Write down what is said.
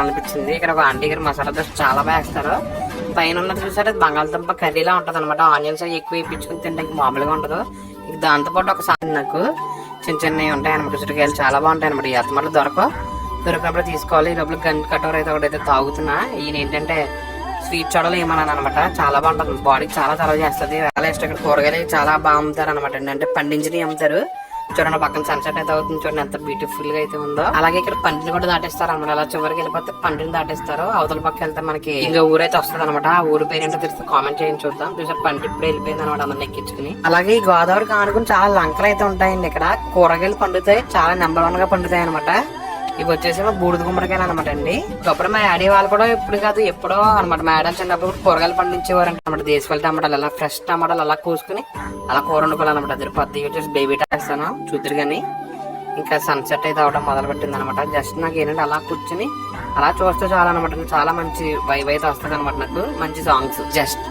అనిపించింది. ఇక్కడ ఒక ఆంటీ గారు మసాలా దోశ చాలా బాగా వేస్తారు. పైన ఉన్నది చూసారు బంగాళదుంప కర్రీలా ఉంటది అనమాట. ఆనియన్స్ ఎక్కువ వేయించుకుని తింటే మామూలుగా ఉండదు. దాంతో పాటు ఒకసారి నాకు చిన్న చిన్నవి ఉంటాయి అనమాట. ఉసిరికాయలు చాలా బాగుంటాయి అనమాట. ఈ అత్తమాటలు దొరికినప్పుడు తీసుకోవాలి. ఈ లోపల గన్ కటోర్ అయితే ఒకటైతే తాగుతున్నా. ఈయన ఏంటంటే స్వీట్ చూడాలి ఏమన్నాను అనమాట. చాలా బాగుంటుంది, బాడీకి చాలా చాలా చేస్తుంది. చాలా ఇష్టం. ఇక్కడ కూరగాయలు చాలా బాగా అమ్ముతారు అనమాట. అంటే పండించినవి అమ్ముతారు. చూడండి పక్కన సన్సెట్ అయితే అవుతుంది. చూడండి ఎంత బ్యూటిఫుల్ గా అయితే ఉందో. అలాగే ఇక్కడ పంటిని కూడా దాటేస్తారు అనమాట. అలా చివరికి వెళ్ళిపోతే పంటిని దాటేస్తారు. అవతల పక్క వెళ్తే మనకి ఇంకా ఊరైతే వస్తుంది అనమాట. ఆ ఊరి పేరు ఏంటో తెలిస్తే కామెంట్ చేయండి చూద్దాం. చూసారు పంటి ఇప్పుడు వెళ్ళిపోయింది అనమాట అందరిని ఎక్కించుకుని. అలాగే ఈ గోదావరికి ఆనుకుని చాలా లంకలు అయితే ఉంటాయండి. ఇక్కడ కూరగాయలు పండుతాయి, చాలా నెంబర్ 1 గా పండుతాయి అనమాట. ఇవి వచ్చేసి బూడిద గుమ్మడికాయలు అనమాట అండి. ఒకప్పుడు మా డాడీ వాళ్ళు కూడా ఇప్పుడు కాదు ఎప్పుడో అనమాట. మా డాడీ చిన్నప్పుడు కూరగాయలు పండించేవారు అనమాట. దేశవాళీ టమాటాలు అలా ఫ్రెష్ టమాటాలు అలా కోసుకుని అలా కూర వండుకోవాలన్నమాట. అది కొద్దిగా వచ్చేసి బేబీ టాస్తాను చూద్దరు కానీ ఇంకా సన్సెట్ అయితే అవడం మొదలు పెట్టింది అనమాట. జస్ట్ నాకు ఏంటంటే అలా కూర్చుని అలా చూస్తే చాలా అనమాట. చాలా మంచి వైబ్ అయితే వస్తుంది అనమాట. నాకు మంచి సాంగ్స్ జస్ట్